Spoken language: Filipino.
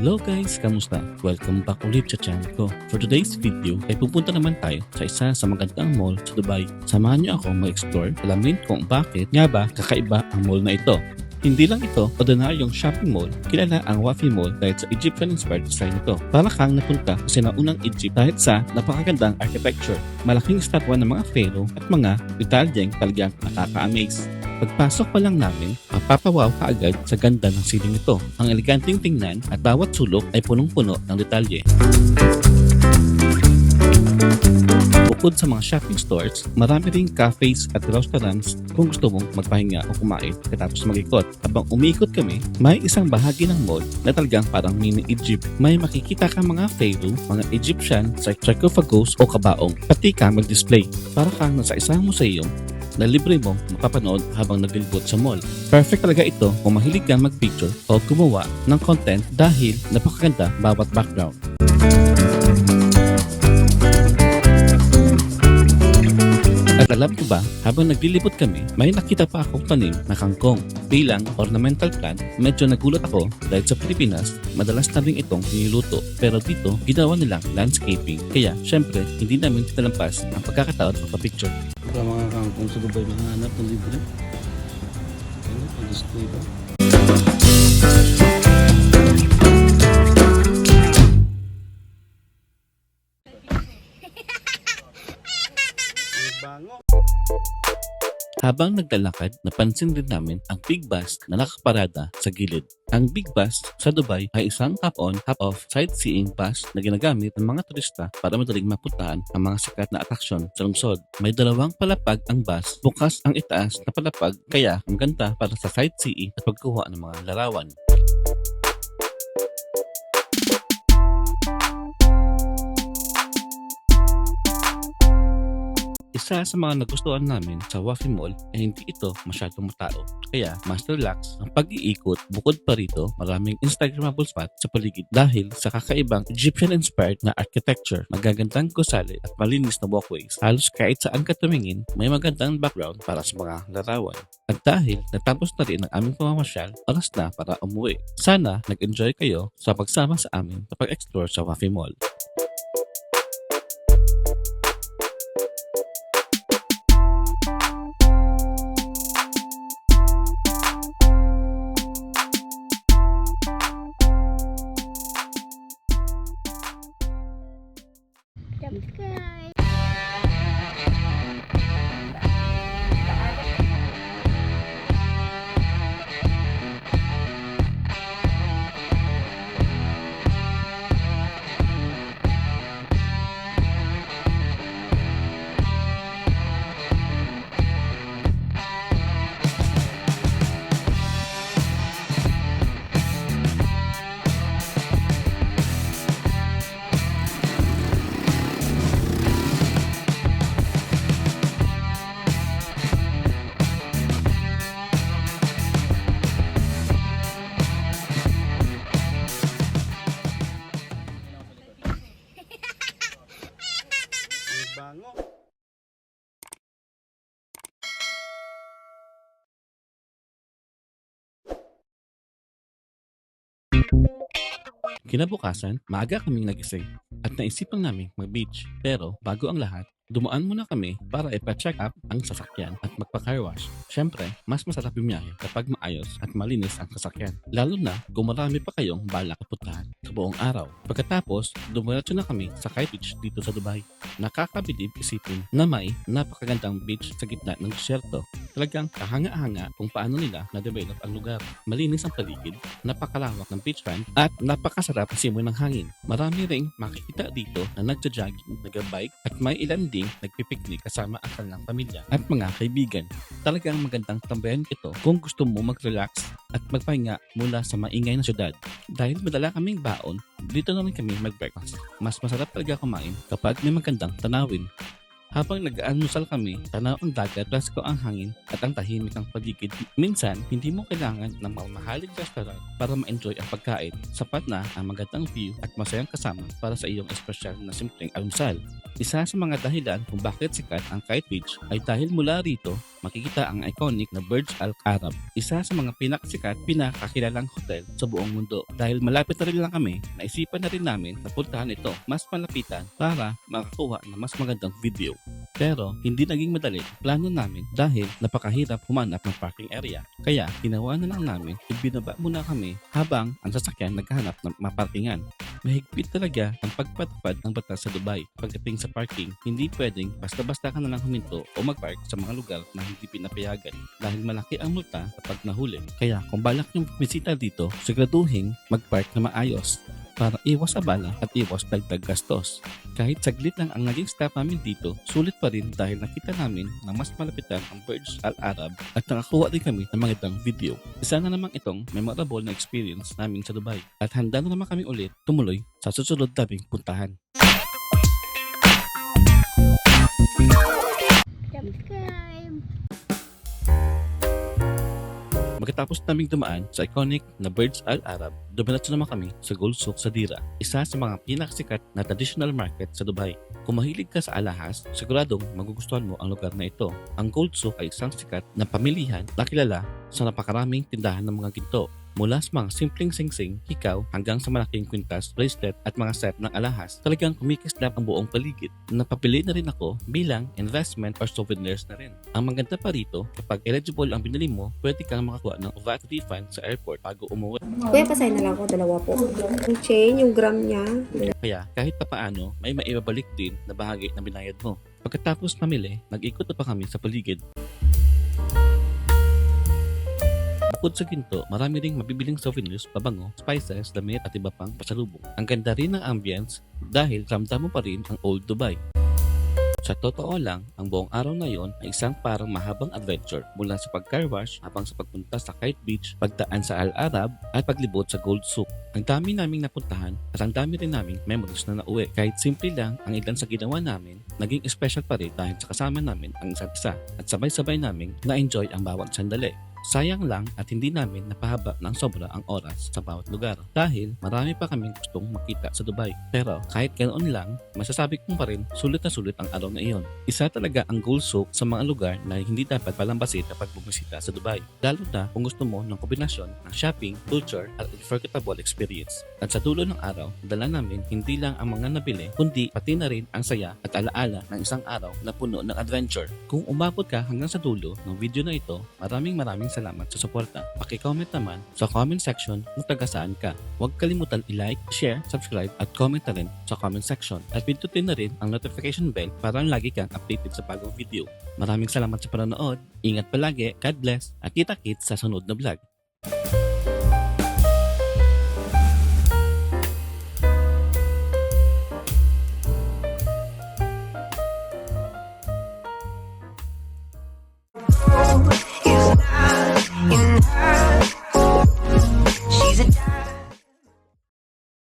Hello guys! Kamusta? Welcome back ulit sa channel ko. For today's video ay pupunta naman tayo sa isa sa magandang mall sa Dubai. Samahan niyo ako mag-explore, alamin kung bakit nga ba kakaiba ang mall na ito. Hindi lang ito ordinaryong shopping mall, kilala ang Wafi Mall dahil sa Egyptian-inspired design nito. Para kang napunta sa sinaunang Egypt dahil sa napakagandang architecture, malaking estatwa ng mga pharaoh at mga detalyeng talagang nakaka-amaze. Pagpasok pa lang namin, mapapawaw ka agad sa ganda ng siling ito. Ang eleganteng tingnan at bawat sulok ay punong-puno ng detalye. Bukod sa mga shopping stores, marami ring cafes at restaurants kung gusto mong magpahinga o kumain pagkatapos mag-ikot. Habang umiikot kami, may isang bahagi ng mall na talagang parang mini Egypt. May makikita kang mga pharaoh, mga Egyptian, sarcophagus o kabaong, pati camel display. Para kang nasa isang museum na libre mong mapapanood habang naglilibot sa mall. Perfect talaga ito kung mahilig kang mag-picture o gumawa ng content dahil napakaganda bawat background. At alam ko ba, habang naglilibot kami, may nakita pa akong tanim na kangkong. Bilang ornamental plant, medyo nagulat ako dahil sa Pilipinas, madalas na rin itong niluluto. Pero dito, ginawa nilang landscaping. Kaya, syempre, hindi namin tinalampas ang pagkakataon magpa-picture. Para mga kangkong sa Dubai, mahanap ng libre. Ano, display ba? Habang naglalakad, napansin din namin ang big bus na nakaparada sa gilid. Ang big bus sa Dubai ay isang top-on, top-off sightseeing bus na ginagamit ng mga turista para madaling mapuntahan ang mga sikat na atraksyon sa lungsod. May dalawang palapag ang bus, bukas ang itaas na palapag, kaya ang ganda para sa sightseeing at pagkuha ng mga larawan. Isa sa mga nagustuhan namin sa Wafi Mall ay hindi ito masyadong matao. Kaya mas relax ang pag-iikot. Bukod pa rito, maraming Instagrammable spot sa paligid dahil sa kakaibang Egyptian-inspired na architecture, magagandang gusali at malinis na walkways. Halos kahit saan ka tumingin, may magandang background para sa mga larawan. At dahil natapos na rin ang aming pamamasyal, oras na para umuwi. Sana nag-enjoy kayo sa pagsama sa amin sa pag-explore sa Wafi Mall. Subscribe. Kinabukasan, maaga kaming nagising at naisipan namin mag-beach. Pero bago ang lahat, dumaan muna kami para ipa-check up ang sasakyan at magpa-car wash. Siyempre, mas masarap bumiyahe kapag maayos at malinis ang sasakyan. Lalo na kung marami pa kayong balak puntahan sa buong araw. Pagkatapos, dumiretso na kami sa Kai Beach dito sa Dubai. Nakakabilib isipin na may napakagandang beach sa gitna ng disyerto. Talagang kahanga-hanga kung paano nila na-develop ang lugar. Malinis ang paligid, napakalawak ng beachfront at napakasarap ang simoy ng hangin. Marami ring makikita dito na nagja-jogging, nag-bike at may ilan ding nagpipiknik kasama ang kanilang pamilya at mga kaibigan. Talagang magandang tambayan ito kung gusto mo mag-relax at magpahinga mula sa maingay na syudad. Dahil madala kaming baon, dito naman kami mag-breakfast. Mas masarap talaga kumain kapag may magandang tanawin. Habang nag-aanusal kami, tanaw ang dagat, presko ang hangin at ang tahimik ang paligid. Minsan, hindi mo kailangan ng mamahaling restaurant para ma-enjoy ang pagkain. Sapat na ang magandang view at masayang kasama para sa iyong espesyal na simpleng almusal. Isa sa mga dahilan kung bakit sikat ang Kite Beach ay dahil mula rito makikita ang iconic na Burj Al Arab, isa sa mga pinakasikat, pinakakilalang hotel sa buong mundo. Dahil malapit na rin lang kami, naisipan na rin namin na puntahan ito mas malapitan para makakuha ng mas magandang video. Pero hindi naging madali ang plano namin dahil napakahirap humanap ng parking area. Kaya ginawa na lang namin, ibinaba muna kami habang ang sasakyan naghahanap ng maparkingan. Mahigpit talaga ang pagpatupad ng batas sa Dubai. Pagdating sa parking, hindi pwedeng basta-basta ka na lang huminto o magpark sa mga lugar na hindi pinapayagan dahil malaki ang multa kapag nahuli. Kaya kung balak yung bisita dito, siguraduhin magpark na maayos para iwas abala at iwas dagdag gastos. Kahit saglit lang ang naging stop namin dito, sulit pa rin dahil nakita namin na mas malapitan ang Burj Al Arab at nakakuha din kami ng magandang video. Isa na namang itong memorable na experience namin sa Dubai at handa na naman kami ulit tumuloy sa susunod naming puntahan. Subscribe. Pagkatapos naming dumaan sa iconic na Burj Al Arab, dumiretso naman kami sa Gold Souk sa Dira, isa sa mga pinakasikat na traditional market sa Dubai. Kung mahilig ka sa alahas, siguradong magugustuhan mo ang lugar na ito. Ang Gold Souk ay isang sikat na pamilihan na kilala sa napakaraming tindahan ng mga ginto. Mula sa mga simpleng singsing, hikaw, hanggang sa malaking kwintas, bracelet at mga set ng alahas, talagang kumikislap ang buong paligid. Napapili na rin ako bilang investment or souvenirs na rin. Ang maganda pa rito, kapag eligible ang binili mo, pwede kang makakuha ng VAT refund sa airport bago umuwi. Kuya, pasay na lang ako, dalawa po. Yung chain, yung gram niya. Kaya kahit papaano, may maibabalik din na bahagi na binayad mo. Pagkatapos mamili, nag-ikot pa kami sa paligid. Bukod sa ginto, marami ring mabibiling souvenirs, pabango, spices, damit at iba pang pasalubong. Ang ganda rin ng ambience dahil ramdam mo pa rin ang old Dubai. Sa totoo lang, ang buong araw na yon ay isang parang mahabang adventure mula sa pag-car wash habang sa pagpunta sa Kite Beach, pagdaan sa Al Arab at paglibot sa Gold Souk. Ang dami naming napuntahan at ang dami rin naming memories na nauwi. Kahit simple lang ang ilan sa ginawa namin, naging special pa rin dahil sa kasama namin ang isa't isa at sabay-sabay naming na-enjoy ang bawat sandali. Sayang lang at hindi namin napahaba ng sobra ang oras sa bawat lugar dahil marami pa kaming gustong makita sa Dubai. Pero kahit ganoon lang, masasabi kong pa rin sulit na sulit ang araw na iyon. Isa talaga ang Gold Souk sa mga lugar na hindi dapat palambasin kapag bumisita sa Dubai. Lalo na kung gusto mo ng kombinasyon ng shopping, culture at unforgettable experience. At sa dulo ng araw, dala namin hindi lang ang mga nabili kundi pati na rin ang saya at alaala ng isang araw na puno ng adventure. Kung umabot ka hanggang sa dulo ng video na ito, maraming salamat sa suporta. Paki-comment naman sa comment section kung taga saan ka. Huwag kalimutan i-like, share, subscribe at comment na rin sa comment section. At pindutin na rin ang notification bell para lagi kang updated sa bagong video. Maraming salamat sa panonood. Ingat palagi, God bless, at kita-kits sa sunod na vlog.